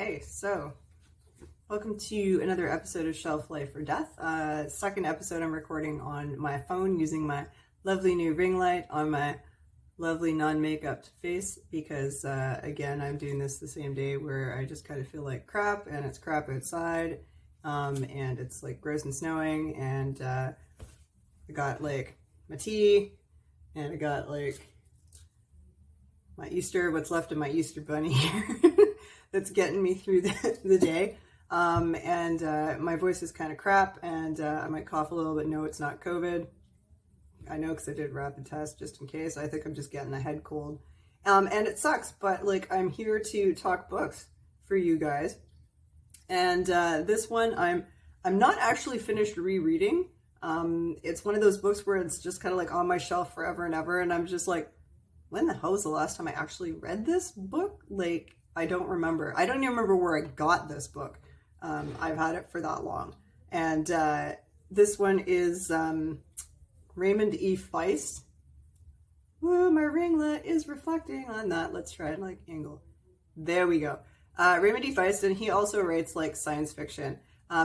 Okay, so welcome to another episode of Shelf Life or Death. Second episode I'm recording on my phone using my lovely new ring light on my lovely non-makeup face because, again, I'm doing this the same day where I just kind of feel like crap and it's crap outside and it's like gross and snowing and I got like my tea and I got like my Easter, what's left of my Easter bunny here that's getting me through the day. My voice is kind of crap and I might cough a little, but no, it's not COVID. I know because I did a rapid test just in case. I think I'm just getting a head cold. And it sucks, but like I'm here to talk books for you guys. And this one I'm not actually finished rereading. It's one of those books where it's just kind of like on my shelf forever and ever, and I'm just like, when the hell was the last time I actually read this book? Like, I don't remember. I don't even remember where I got this book. I've had it for that long. And this one is Raymond E. Feist. Woo, my ringlet is reflecting on that. Let's try and like angle. There we go. Raymond E. Feist, and he also writes like science fiction.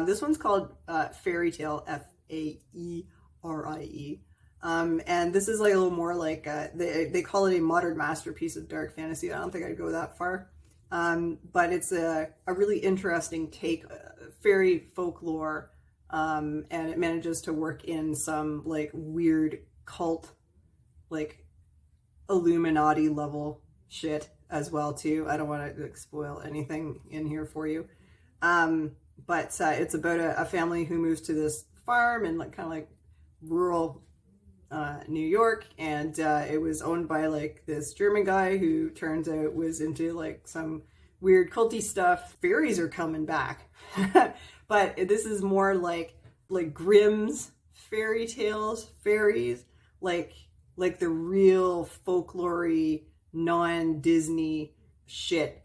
This one's called Faerie Tale, Faerie. And this is like a little more like, they call it a modern masterpiece of dark fantasy. I don't think I'd go that far. But it's a really interesting take, fairy folklore, and it manages to work in some like weird cult, like Illuminati level shit as well too. I don't want to like, spoil anything in here for you. But it's about a family who moves to this farm and like kind of like rural New York, and it was owned by like this German guy who turns out was into like some weird culty stuff. Fairies are coming back, but this is more like Grimm's fairy tales, fairies, like the real folklory, non-Disney shit,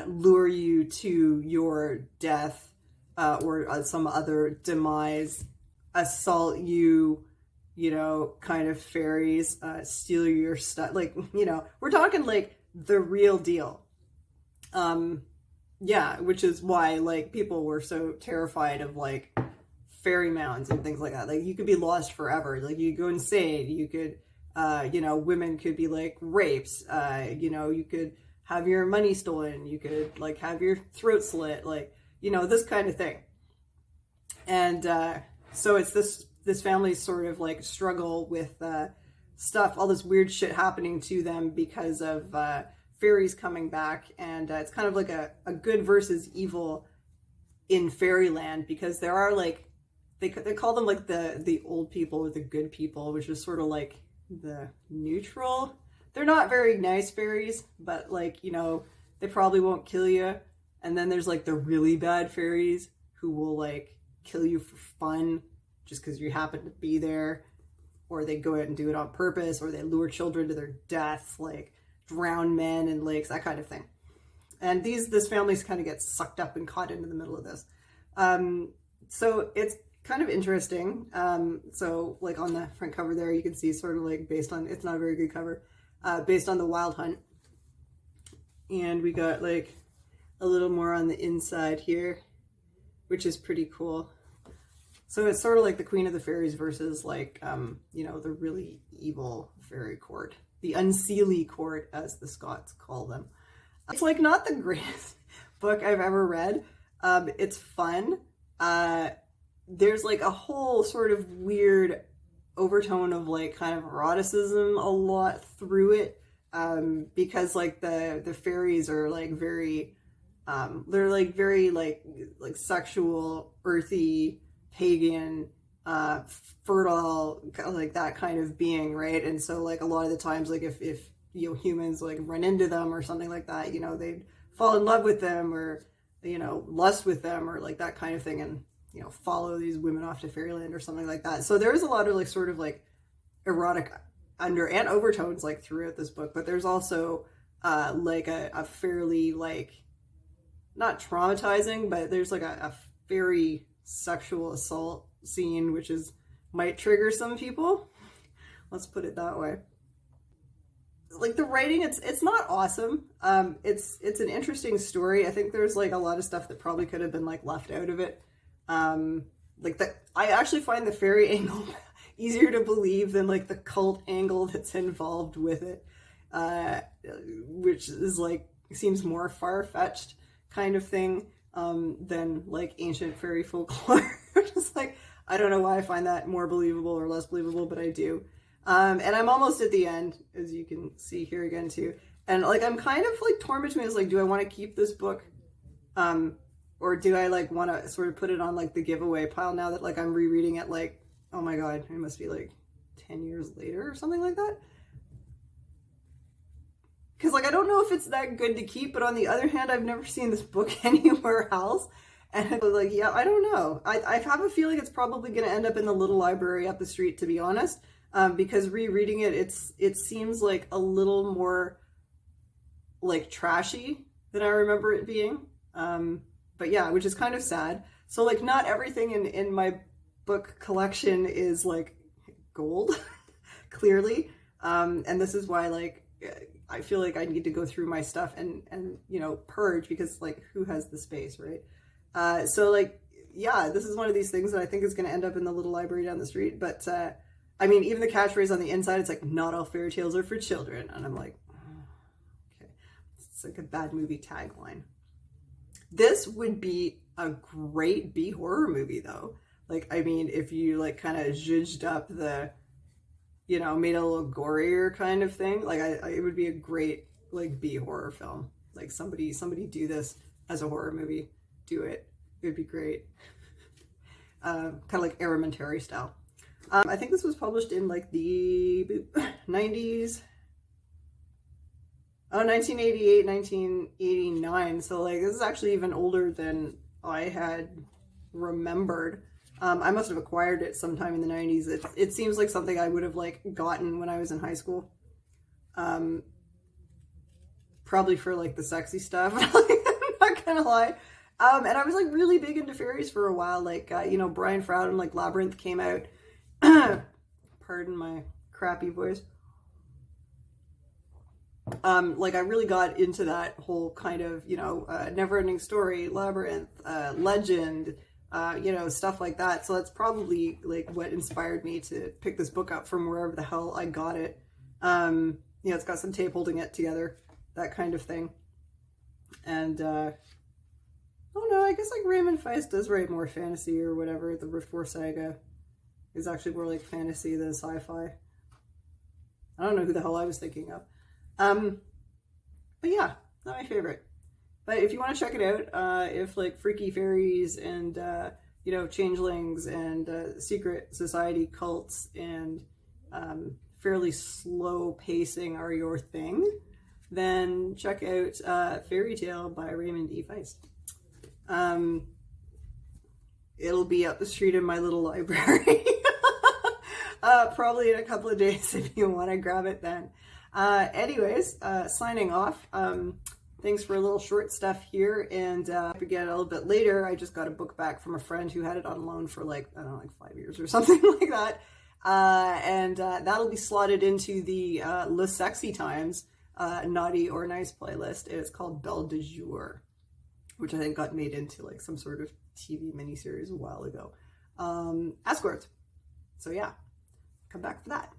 lure you to your death or some other demise, assault you. You know, kind of fairies, steal your stuff. Like, you know, we're talking like the real deal. Yeah, which is why like people were so terrified of like fairy mounds and things like that. Like you could be lost forever. Like you go insane. You could, you know, women could be like raped. You know, you could have your money stolen. You could like have your throat slit. Like, you know, this kind of thing. And so it's this family's sort of like struggle with stuff, all this weird shit happening to them because of fairies coming back, and it's kind of like a good versus evil in fairyland, because there are like they call them like the old people or the good people, which is sort of like the neutral. They're not very nice fairies, but like, you know, they probably won't kill you. And then there's like the really bad fairies who will like kill you for fun just because you happen to be there, or they go out and do it on purpose, or they lure children to their death, like drown men in lakes, that kind of thing. And this families kind of get sucked up and caught into the middle of this. So it's kind of interesting. So like on the front cover there, you can see sort of like based on, it's not a very good cover, based on the Wild Hunt. And we got like a little more on the inside here, which is pretty cool. So it's sort of like the Queen of the Fairies versus like, you know, the really evil fairy court. The Unseelie court, as the Scots call them. It's like not the greatest book I've ever read. It's fun. There's like a whole sort of weird overtone of like kind of eroticism a lot through it. Because like the fairies are like very, they're like very like sexual, earthy, pagan, fertile, like that kind of being, right? And so like a lot of the times, like if you know humans like run into them or something like that, you know, they'd fall in love with them, or you know, lust with them, or like that kind of thing, and you know, follow these women off to fairyland or something like that. So there's a lot of like sort of like erotic under and overtones like throughout this book, but there's also like a fairly like not traumatizing, but there's like a very sexual assault scene, which is might trigger some people. Let's put it that way. like the writing, it's not awesome. It's an interesting story. I think there's like a lot of stuff that probably could have been like left out of it. I actually find the fairy angle easier to believe than like the cult angle that's involved with it, which is like seems more far-fetched kind of thing than like ancient fairy folklore. Which is like, I don't know why I find that more believable or less believable, but I do. And I'm almost at the end, as you can see here again too. And like I'm kind of like torn between, it's like, do I want to keep this book? Or do I like want to sort of put it on like the giveaway pile now that like I'm rereading it, like, oh my god, it must be like 10 years later or something like that? Because like I don't know if it's that good to keep, but on the other hand, I've never seen this book anywhere else. And I was like, yeah, I don't know. I have a feeling it's probably going to end up in the little library up the street, to be honest. Because rereading it, it seems like a little more like trashy than I remember it being. But yeah, which is kind of sad. So like not everything in my book collection is like gold, clearly. And this is why like I feel like I need to go through my stuff and you know, purge, because like who has the space, right? So like, yeah, this is one of these things that I think is going to end up in the little library down the street. But I mean, even the catchphrase on the inside, it's like, not all fairy tales are for children. And I'm like, oh, okay. It's like a bad movie tagline. This would be a great B-horror movie though. Like, I mean, if you like kind of zhuzhed up the, you know, made it a little gorier kind of thing, like it would be a great like B-horror film. Like somebody do this as a horror movie. Do it. It would be great. Kind of like Aramentary style. I think this was published in like the 90s. Oh, 1988, 1989. So like this is actually even older than I had remembered. I must have acquired it sometime in the 90s. It seems like something I would have like gotten when I was in high school. Probably for like the sexy stuff. I'm not gonna lie. And I was like really big into fairies for a while. Like, you know, Brian Frouden, like Labyrinth came out. Pardon my crappy voice. Like I really got into that whole kind of, you know, Neverending Story, Labyrinth, Legend, you know, stuff like that. So that's probably like what inspired me to pick this book up from wherever the hell I got it. You know, it's got some tape holding it together, that kind of thing. And, oh no, I guess like Raymond Feist does write more fantasy or whatever. The Rift War Saga is actually more like fantasy than sci-fi. I don't know who the hell I was thinking of. But yeah, not my favorite. But if you want to check it out, if like freaky fairies and, you know, changelings and secret society cults and fairly slow pacing are your thing, then check out Faerie Tale by Raymond E. Feist. It'll be up the street in my little library. Probably in a couple of days if you want to grab it then. Anyways, signing off. Thanks for a little short stuff here, and again a little bit later, I just got a book back from a friend who had it on loan for like, I don't know, like 5 years or something like that. And that'll be slotted into the Le Sexy Times Naughty or Nice playlist. It's called Belle de Jour, which I think got made into like some sort of TV miniseries a while ago. Escorts. So yeah, come back for that.